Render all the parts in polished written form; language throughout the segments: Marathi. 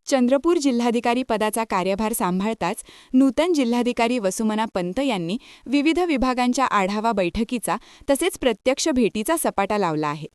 चंद्रपूर जिल्हाधिकारी पदाचा कार्यभार सांभाळताच नूतन जिल्हाधिकारी वसुमना पंत यांनी विविध विभागांच्या आढावा बैठकीचा तसेच प्रत्यक्ष भेटीचा सपाटा लावला आहे.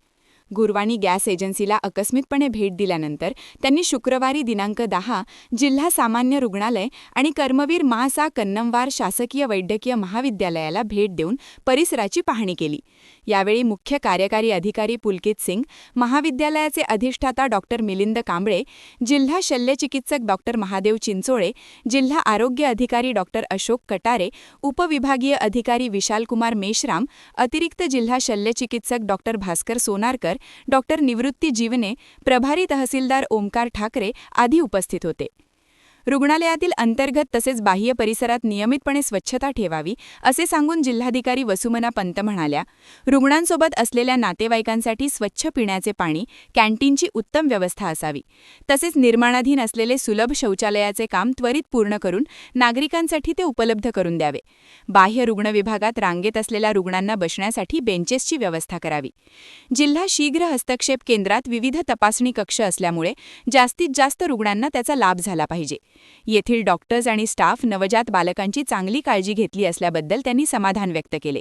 गुरवाणी गॅस एजन्सीला आकस्मिकपणे भेट दिल्यानंतर त्यांनी शुक्रवारी दिनांक 10 जिल्हा सामान्य रुग्णालय आणि कर्मवीर मा.सा. कन्नमवार शासकीय वैद्यकीय महाविद्यालयाला भेट देऊन परिसराची पाहणी केली. यावेळी मुख्य कार्यकारी अधिकारी पुलकित सिंग, महाविद्यालयाचे अधिष्ठाता डॉक्टर मिलिंद कांबळे, जिल्हा शल्यचिकित्सक डॉक्टर महादेव चिंचोळे, जिल्हा आरोग्य अधिकारी डॉक्टर अशोक कटारे, उपविभागीय अधिकारी विशालकुमार मेश्राम, अतिरिक्त जिल्हा शल्यचिकित्सक डॉक्टर भास्कर सोनारकर, डॉक्टर निवृत्ती जीवने, प्रभारी तहसीलदार ओमकार ठाकरे आदी उपस्थित होते. रुग्णालयातील अंतर्गत तसेच बाह्य परिसरात नियमितपणे स्वच्छता ठेवावी असे सांगून जिल्हाधिकारी वसुमना पंत म्हणाल्या, रुग्णांसोबत असलेल्या नातेवाईकांसाठी स्वच्छ पिण्याचे पाणी, कॅन्टीनची उत्तम व्यवस्था असावी. तसेच निर्माणाधीन असलेले सुलभ शौचालयाचे काम त्वरित पूर्ण करून नागरिकांसाठी ते उपलब्ध करून द्यावे. बाह्य रुग्ण विभागात रांगेत असलेल्या रुग्णांना बसण्यासाठी बेंचेसची व्यवस्था करावी. जिल्हा शीघ्र हस्तक्षेप केंद्रात विविध तपासणी कक्ष असल्यामुळे जास्तीत जास्त रुग्णांना त्याचा लाभ झाला पाहिजे. येथील डॉक्टर्स आणि स्टाफ नवजात बालकांची चांगली काळजी घेतली असल्याबद्दल त्यांनी समाधान व्यक्त केले.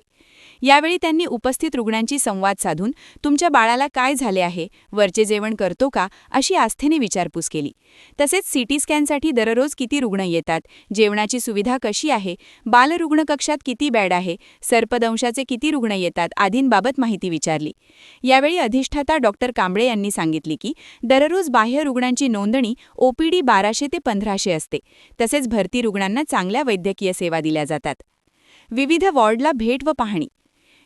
यावेळी त्यांनी उपस्थित रुग्णांशी संवाद साधून तुमच्या बाळाला काय झाले आहे, वरचे जेवण करतो का, अशी आस्थेने विचारपूस केली. तसेच सीटी स्कॅनसाठी दररोज किती रुग्ण येतात, जेवणाची सुविधा कशी आहे, बालरुग्ण कक्षात किती बेड आहे, सर्पदंशाचे किती रुग्ण येतात आदींबाबत माहिती विचारली. यावेळी अधिष्ठाता डॉक्टर कांबळे यांनी सांगितले की दररोज बाह्य रुग्णांची नोंदणी ओपीडी 1200 ते 1500 असते. तसेच भरती रुग्णांना चांगल्या वैद्यकीय सेवा दिल्या जातात. विविध वॉर्डला भेट व पाहणी.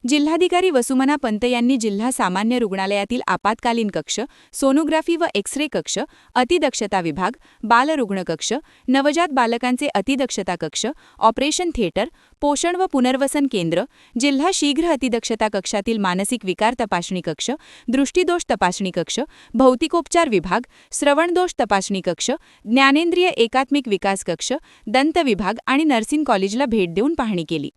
जिल्हाधिकारी वसुमना पंत यांनी जिल्हा सामान्य रुग्णालयातील आपत्कालीन कक्ष, सोनोग्राफी व एक्स-रे कक्ष, अतिदक्षता विभाग, बालरुग्ण कक्ष, नवजात बालकांचे अतिदक्षता कक्ष, ऑपरेशन थिएटर, पोषण व पुनर्वसन केंद्र, जिल्हा शीघ्र अतिदक्षता कक्षातील मानसिक विकार तपासणी कक्ष, दृष्टिदोष तपासणी कक्ष, भौतिकोपचार विभाग, श्रवणदोष तपासणी कक्ष, ज्ञानेंद्रिय एकात्मिक विकास कक्ष, दंत विभाग आणि नर्सिंग कॉलेजला भेट देऊन पाहणी केली.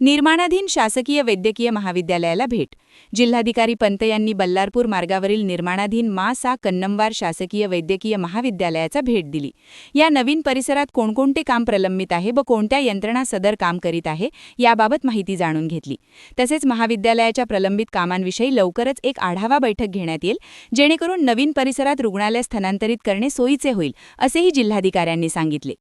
निर्माणाधीन शासकीय वैद्यकीय महाविद्यालयाला भेट. जिल्हाधिकारी पंत यांनी बल्लारपूर मार्गावरील निर्माणाधीन मा.सा. कन्नमवार शासकीय वैद्यकीय महाविद्यालयाचा भेट दिली. या नवीन परिसरात कोणकोणते काम प्रलंबित आहे व कोणत्या यंत्रणा सदर काम करीत आहे याबाबत माहिती जाणून घेतली. तसेच महाविद्यालयाच्या प्रलंबित कामांविषयी लवकरच एक आढावा बैठक घेण्यात येईल, जेणेकरून नवीन परिसरात रुग्णालय स्थानांतरित करणे सोयीचे होईल, असेही जिल्हाधिकाऱ्यांनी सांगितले.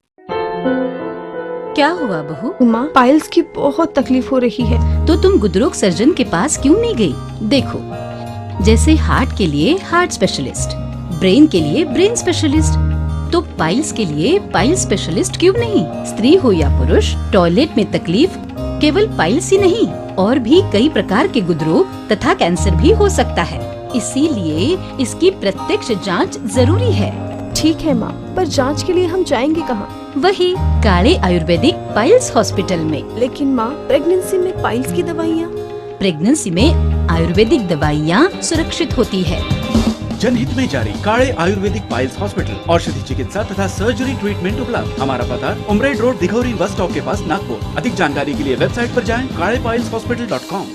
क्या हुआ बहू? माँ, पाइल्स की बहुत तकलीफ हो रही है. तो तुम गुदरोग सर्जन के पास क्यों नहीं गई? देखो, जैसे हार्ट के लिए हार्ट स्पेशलिस्ट, ब्रेन के लिए ब्रेन स्पेशलिस्ट, तो पाइल्स के लिए पाइल स्पेशलिस्ट क्यों नहीं? स्त्री हो या पुरुष, टॉयलेट में तकलीफ केवल पाइल्स ही नहीं, और भी कई प्रकार के गुदरोग तथा कैंसर भी हो सकता है. इसीलिए इसकी प्रत्यक्ष जांच जरूरी है. ठीक है माँ, पर जांच के लिए हम जाएंगे कहाँ? वही काले आयुर्वेदिक पाइल्स हॉस्पिटल में. लेकिन माँ, प्रेगनेंसी में पाइल्स की दवाइयाँ? प्रेगनेंसी में आयुर्वेदिक दवाइयाँ सुरक्षित होती है. जनहित में जारी काले आयुर्वेदिक पाइल्स हॉस्पिटल, औषधि चिकित्सा तथा सर्जरी ट्रीटमेंट उपलब्ध. हमारा पता उमरेड रोड, दिघौरी बस स्टॉप के पास, नागपुर. अधिक जानकारी के लिए वेबसाइट पर जाएं kalepileshhospital.com.